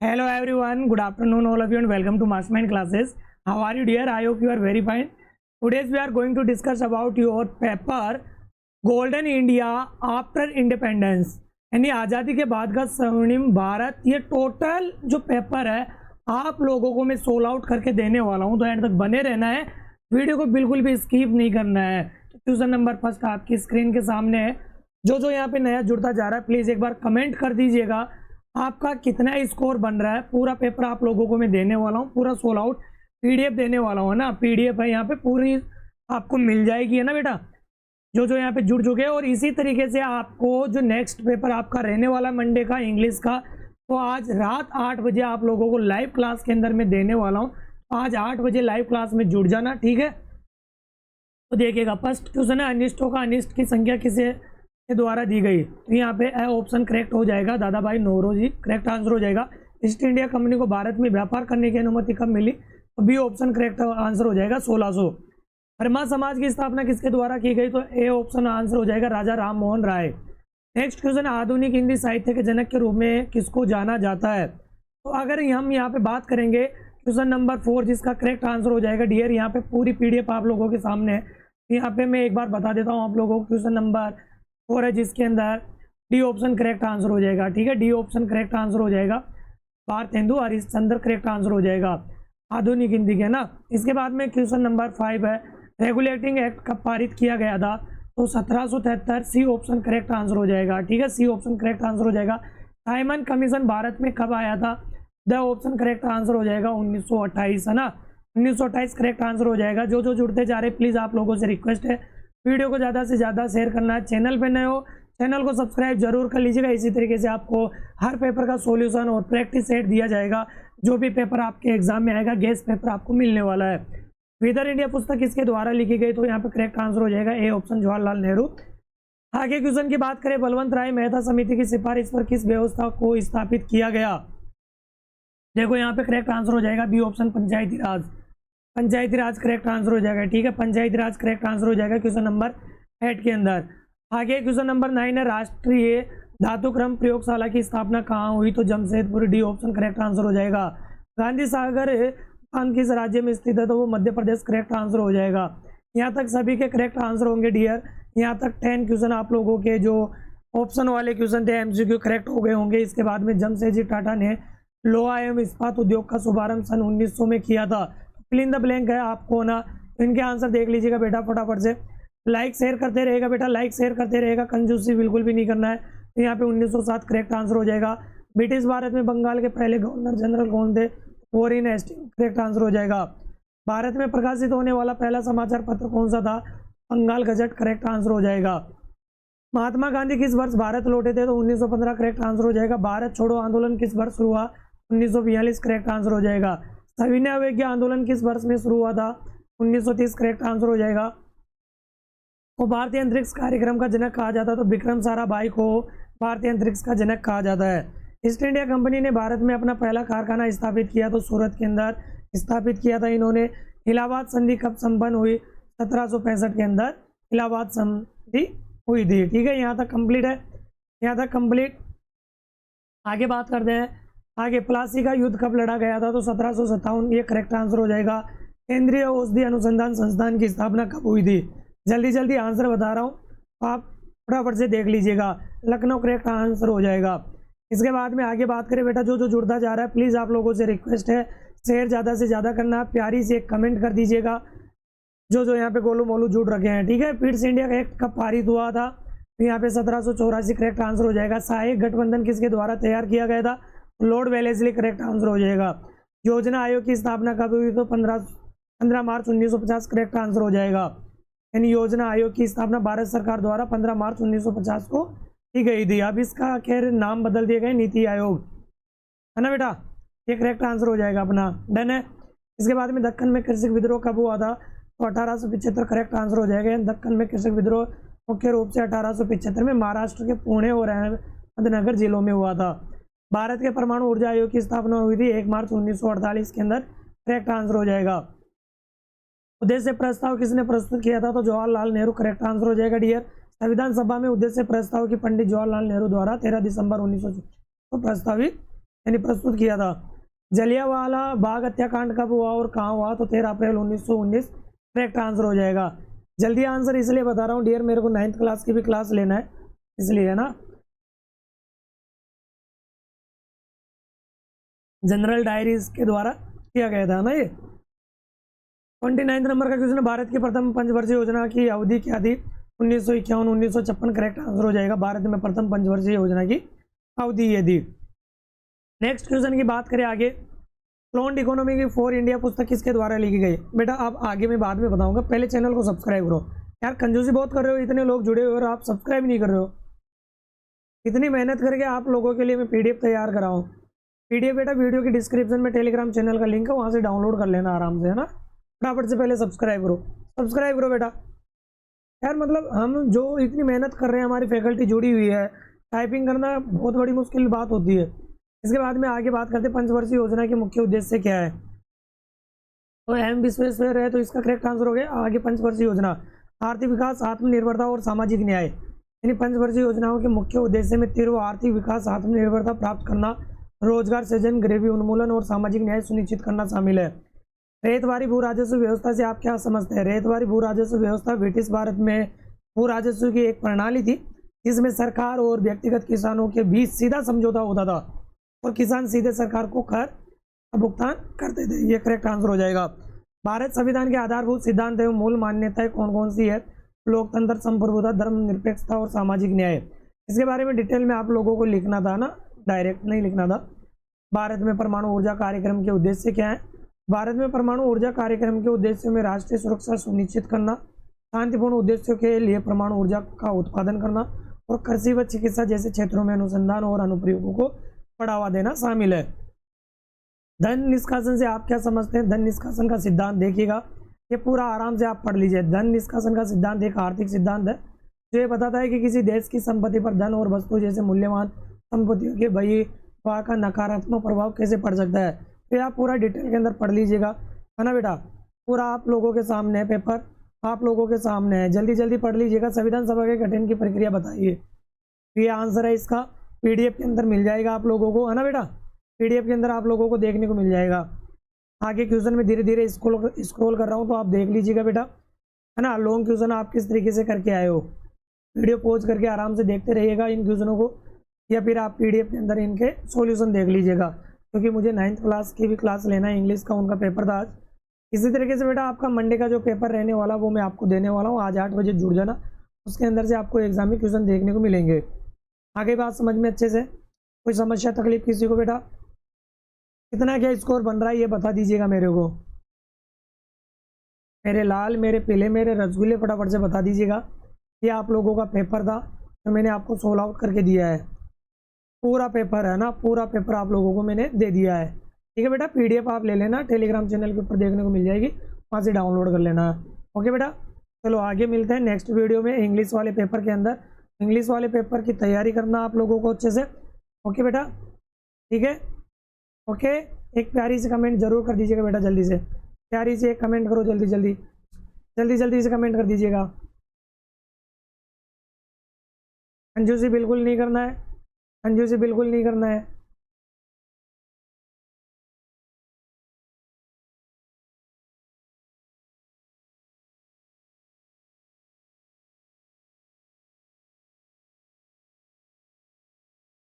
Hello everyone, good afternoon all of you and welcome to Mastermind classes. How are you dear? I hope you are very fine. Today we are going to discuss about your paper Golden India after Independence. यानी आज़ादी के बाद का स्वर्णिम भारत। ये total जो paper है आप लोगों को मैं सोल आउट करके देने वाला हूँ, तो एंड तक बने रहना है, वीडियो को बिल्कुल भी स्किप नहीं करना है। तो क्वेश्चन नंबर फर्स्ट आपकी स्क्रीन के सामने है। जो यहाँ पे नया जुड़ता जा रहा है प्लीज़ एक बार कमेंट कर दीजिएगा आपका कितना स्कोर बन रहा है। पूरा पेपर आप लोगों को मैं देने वाला हूँ, पूरा सोल आउट पीडीएफ देने वाला हूँ ना। पीडीएफ है यहाँ पे पूरी आपको मिल जाएगी, है ना बेटा, जो यहाँ पे जुड़ चुके हैं। और इसी तरीके से आपको जो नेक्स्ट पेपर आपका रहने वाला मंडे का इंग्लिश का, तो आज रात 8 बजे आप लोगों को लाइव क्लास के अंदर मैं देने वाला हूँ। आज 8 बजे लाइव क्लास में जुड़ जाना, ठीक है। तो देखिएगा फर्स्ट क्वेश्चन है, अनिष्टों का अनिष्ट की संख्या किसे के द्वारा दी गई। तो यहाँ पे ए ऑप्शन करेक्ट हो जाएगा, दादा भाई नौरोजी करेक्ट आंसर हो जाएगा। ईस्ट इंडिया कंपनी को भारत में व्यापार करने की अनुमति कब मिली, तो बी ऑप्शन करेक्ट आंसर हो जाएगा 1600। वर्मा समाज की स्थापना किसके द्वारा की गई, तो ए ऑप्शन आंसर हो जाएगा राजा राम मोहन राय। नेक्स्ट क्वेश्चन, आधुनिक हिंदी साहित्य के जनक के रूप में किसको जाना जाता है। तो अगर हम यहाँ पे बात करेंगे क्वेश्चन नंबर 4 जिसका करेक्ट आंसर हो जाएगा डियर, यहाँ पे पूरी पीडीएफ आप लोगों के सामने है। यहाँ पे मैं एक बार बता देता हूँ आप लोगों को, क्वेश्चन नंबर 4 है जिसके अंदर डी ऑप्शन करेक्ट आंसर हो जाएगा, ठीक है। डी ऑप्शन करेक्ट आंसर हो जाएगा, भारतेंदु हरिश्चंद्र करेक्ट आंसर हो जाएगा आधुनिक हिंदी के ना। इसके बाद में क्वेश्चन नंबर 5 है, रेगुलेटिंग एक्ट कब पारित किया गया था, तो 1773। सी ऑप्शन करेक्ट आंसर हो जाएगा, ठीक है। सी ऑप्शन करेक्ट आंसर हो जाएगा। साइमन कमीशन भारत में कब आया था, द ऑप्शन करेक्ट आंसर हो जाएगा 1928, है ना। 1928 करेक्ट आंसर हो जाएगा। जो जुड़ते जा रहे प्लीज़ आप लोगों से रिक्वेस्ट है वीडियो को ज़्यादा से ज़्यादा शेयर करना है। चैनल पे नए हो चैनल को सब्सक्राइब जरूर कर लीजिएगा। इसी तरीके से आपको हर पेपर का सॉल्यूशन और प्रैक्टिस सेट दिया जाएगा। जो भी पेपर आपके एग्जाम में आएगा गेस्ट पेपर आपको मिलने वाला है। वेदर इंडिया पुस्तक किसके द्वारा लिखी गई, तो यहाँ पे करेक्ट आंसर हो जाएगा ए ऑप्शन जवाहरलाल नेहरू। आगे क्वेश्चन की बात करें, बलवंत राय मेहता समिति की सिफारिश पर किस व्यवस्था को स्थापित किया गया। देखो यहाँ पे करेक्ट आंसर हो जाएगा बी ऑप्शन पंचायती राज। पंचायती राज करेक्ट आंसर हो जाएगा, ठीक है। पंचायती राज करेक्ट आंसर हो जाएगा क्वेश्चन नंबर 8 के अंदर। आगे क्वेश्चन नंबर 9 है, राष्ट्रीय धातुक्रम प्रयोगशाला की स्थापना कहाँ हुई, तो Jamshedpur. D option correct answer हो जाएगा। गांधी सागर बांध किस राज्य में स्थित है, तो वो मध्य प्रदेश करेक्ट आंसर हो जाएगा। यहाँ तक सभी के करेक्ट आंसर होंगे डियर। यहाँ तक 10 क्वेश्चन आप लोगों के जो ऑप्शन वाले क्वेश्चन थे एमसीक्यू करेक्ट हो गए होंगे। इसके बाद में जमशेदजी टाटा ने लोहा एवं इस्पात उद्योग का शुभारंभ सन 1900 में किया था। फिल इन द ब्लैंक है आपको ना, तो इनके आंसर देख लीजिएगा बेटा फटाफट से। लाइक शेयर करते रहेगा बेटा, लाइक शेयर करते रहेगा, कंजूसी बिल्कुल भी नहीं करना है। तो यहाँ पे 1907 करेक्ट आंसर हो जाएगा। ब्रिटिश भारत में बंगाल के पहले गवर्नर जनरल कौन थे, वॉरेन हेस्टिंग्स करेक्ट आंसर हो जाएगा। भारत में प्रकाशित होने वाला पहला समाचार पत्र कौन सा था, बंगाल गजट करेक्ट आंसर हो जाएगा। महात्मा गांधी किस वर्ष भारत लौटे थे, तो 1915 करेक्ट आंसर हो जाएगा। भारत छोड़ो आंदोलन किस वर्ष शुरू हुआ, 1942 करेक्ट आंसर हो जाएगा। सविनय अवज्ञा आंदोलन किस वर्ष में शुरू हुआ था, 1930 करेक्ट आंसर हो जाएगा। तो भारतीय अंतरिक्ष कार्यक्रम का जनक कहा जाता है, तो विक्रम साराभाई को भारतीय अंतरिक्ष का जनक कहा जाता है। ईस्ट इंडिया कंपनी ने भारत में अपना पहला कारखाना स्थापित किया, तो सूरत के अंदर स्थापित किया था इन्होंने। इलाहाबाद संधि कब संपन्न हुई, 1765 के अंदर इलाहाबाद संधि हुई थी, ठीक है। यहाँ तक कंप्लीट है, यहाँ तक कंप्लीट। आगे बात करते हैं, आगे प्लासी का युद्ध कब लड़ा गया था, तो 1757, ये करेक्ट आंसर हो जाएगा। केंद्रीय औषधि अनुसंधान संस्थान की स्थापना कब हुई थी, जल्दी जल्दी आंसर बता रहा हूँ, आप फटाफट से देख लीजिएगा। लखनऊ करेक्ट आंसर हो जाएगा। इसके बाद में आगे बात करें बेटा, जो जुड़ता जा रहा है प्लीज़ आप लोगों से रिक्वेस्ट है शेयर ज़्यादा से ज़्यादा करना, प्यारी से एक कमेंट कर दीजिएगा। जो यहाँ पे गोलू मोलू जुड़ रखे हैं, ठीक है। पिट्स इंडिया का एक्ट कब पारित हुआ था, तो यहाँ पे 1784 करेक्ट आंसर हो जाएगा। सहायक गठबंधन किसके द्वारा तैयार किया गया था, लॉर्ड वेलेस्ली करेक्ट आंसर हो जाएगा। योजना आयोग की स्थापना कब हुई, तो 15 मार्च 1950 करेक्ट आंसर हो जाएगा। यानी योजना आयोग की स्थापना भारत सरकार द्वारा 15 मार्च 1950 को की गई थी। अब इसका खैर नाम बदल दिया गया नीति आयोग, है ना बेटा। ये करेक्ट आंसर हो जाएगा अपना, डन है। इसके बाद में दक्कन में कृषक विद्रोह कब हुआ था, तो 1875 करेक्ट आंसर हो जाएगा। दक्कन में कृषक विद्रोह मुख्य रूप से 1875 में महाराष्ट्र के पुणे और अहमदनगर जिलों में हुआ था। भारत के परमाणु ऊर्जा आयोग की स्थापना हुई थी 1 मार्च 1948 के अंदर, करेक्ट आंसर हो जाएगा। उद्देश्य प्रस्ताव किसने प्रस्तुत किया था, तो जवाहरलाल नेहरू करेक्ट आंसर हो जाएगा डियर। संविधान सभा में उद्देश्य प्रस्ताव की पंडित जवाहरलाल नेहरू द्वारा 13 दिसंबर 1900 को प्रस्तावित यानी प्रस्तुत किया था। जलियांवाला बाग हत्याकांड कब हुआ और कहाँ हुआ? तो 13 अप्रैल 1919 करेक्ट आंसर हो जाएगा। जल्दी आंसर इसलिए बता रहा हूँ डियर, मेरे को 9th क्लास की भी क्लास लेना है, इसलिए है ना। जनरल डायरीज के द्वारा किया गया था ना ये। 29 नंबर का क्वेश्चन है, भारत की प्रथम पंचवर्षीय योजना की अवधि क्या थी? 1951-1956 करेक्ट आंसर हो जाएगा। भारत में प्रथम पंचवर्षीय योजना की अवधि ये थी। नेक्स्ट क्वेश्चन की बात करें आगे, प्लॉन्ड इकोनॉमी की फॉर इंडिया पुस्तक किसके द्वारा लिखी गई? बेटा आप आगे मैं बाद में बताऊंगा, पहले चैनल को सब्सक्राइब करो। यार कंजूसी बहुत कर रहे हो, इतने लोग जुड़े हुए और आप सब्सक्राइब नहीं कर रहे हो। इतनी मेहनत करके आप लोगों के लिए मैं पीडीएफ तैयार कराऊँ। पीडीएफ बेटा वीडियो की डिस्क्रिप्शन में टेलीग्राम चैनल का लिंक है, वहाँ से डाउनलोड कर लेना आराम से, है ना। फटाफट से पहले सब्सक्राइब करो, सब्सक्राइब करो बेटा। यार मतलब हम जो इतनी मेहनत कर रहे हैं, हमारी फैकल्टी जुड़ी हुई है, टाइपिंग करना बहुत बड़ी मुश्किल बात होती है। इसके बाद में आगे बात करते हैं पंचवर्षीय योजना के मुख्य उद्देश्य क्या है। तो एम विश्वेश्वर है, तो इसका करेक्ट आंसर हो गया आगे पंचवर्षीय योजना, आर्थिक विकास, आत्मनिर्भरता और सामाजिक न्याय। यानी पंचवर्षीय योजनाओं के मुख्य उद्देश्य में तीनों आर्थिक विकास, आत्मनिर्भरता प्राप्त करना, रोजगार सृजन, गरीबी उन्मूलन और सामाजिक न्याय सुनिश्चित करना शामिल है। रेतवारी भू राजस्व व्यवस्था से आप क्या समझते हैं? रेतवारी भू राजस्व व्यवस्था ब्रिटिश भारत में भू राजस्व की एक प्रणाली थी, जिसमें सरकार और व्यक्तिगत किसानों के बीच सीधा समझौता होता था और किसान सीधे सरकार को कर का भुगतान करते थे। ये करेक्ट आंसर हो जाएगा। भारत संविधान के आधारभूत सिद्धांत एवं मूल मान्यताएं कौन कौन सी है? लोकतंत्र, संप्रभुता, धर्मनिरपेक्षता और सामाजिक न्याय। इसके बारे में डिटेल में आप लोगों को लिखना था ना, डायरेक्ट नहीं लिखना था। भारत में परमाणु ऊर्जा कार्यक्रम के उद्देश्य क्या है? भारत में परमाणु ऊर्जा कार्यक्रम के उद्देश्यों में राष्ट्रीय सुरक्षा सुनिश्चित करना, शांतिपूर्ण उद्देश्यों के लिए परमाणु ऊर्जा का उत्पादन करना और कृषि व चिकित्सा जैसे क्षेत्रों में अनुसंधान और अनुप्रयोगों को बढ़ावा देना शामिल है। धन निष्कासन से आप क्या समझते हैं? धन निष्कासन का सिद्धांत देखिएगा, ये पूरा आराम से आप पढ़ लीजिए। धन निष्कासन का सिद्धांत एक आर्थिक सिद्धांत है जो ये बताता है कि किसी देश की संपत्ति पर धन और वस्तु जैसे मूल्यवान संपत्तियों के बहिर्वाह का नकारात्मक प्रभाव कैसे पड़ सकता है। तो आप पूरा डिटेल के अंदर पढ़ लीजिएगा, है ना बेटा। पूरा आप लोगों के सामने है, पेपर आप लोगों के सामने है, जल्दी जल्दी पढ़ लीजिएगा। संविधान सभा के गठन की प्रक्रिया बताइए, ये आंसर है इसका। पीडीएफ के अंदर मिल जाएगा आप लोगों को, है ना बेटा। पीडीएफ के अंदर आप लोगों को देखने को मिल जाएगा। आगे क्वेश्चन में धीरे धीरे स्क्रॉल कर रहा हूँ, तो आप देख लीजिएगा बेटा, है ना। लॉन्ग क्वेश्चन आप किस तरीके से करके आए हो, वीडियो पॉज करके आराम से देखते रहिएगा इन क्वेश्चनों को, या फिर आप पीडीएफ के अंदर इनके सॉल्यूशन देख लीजिएगा, क्योंकि मुझे 9th क्लास की भी क्लास लेना है। इंग्लिश का उनका पेपर था आज। इसी तरीके से बेटा आपका मंडे का जो पेपर रहने वाला वो मैं आपको देने वाला हूँ। आज 8 बजे जुड़ जाना, उसके अंदर से आपको एग्जाम में क्वेश्चन देखने को मिलेंगे। आगे बात समझ में अच्छे से? कोई समस्या तकलीफ किसी को बेटा? कितना क्या स्कोर बन रहा है ये बता दीजिएगा मेरे को। मेरे लाल, मेरे पीले, मेरे रसगुल्ले फटाफट से बता दीजिएगा। ये आप लोगों का पेपर था जो मैंने आपको सोल्व आउट करके दिया है। पूरा पेपर है ना, पूरा पेपर आप लोगों को मैंने दे दिया है। ठीक है बेटा, पीडीएफ आप ले लेना, टेलीग्राम चैनल के ऊपर देखने को मिल जाएगी, वहाँ से डाउनलोड कर लेना। ओके बेटा, चलो आगे मिलते हैं नेक्स्ट वीडियो में इंग्लिश वाले पेपर के अंदर। इंग्लिश वाले पेपर की तैयारी करना आप लोगों को अच्छे से। ओके बेटा, ठीक है। ओके, एक प्यारी सी कमेंट जरूर कर दीजिएगा बेटा, जल्दी से प्यारी सी एक कमेंट करो, जल्दी जल्दी जल्दी जल्दी से कमेंट कर दीजिएगा। कंजूसी बिल्कुल नहीं करना है, कंजूसी बिल्कुल नहीं करना है।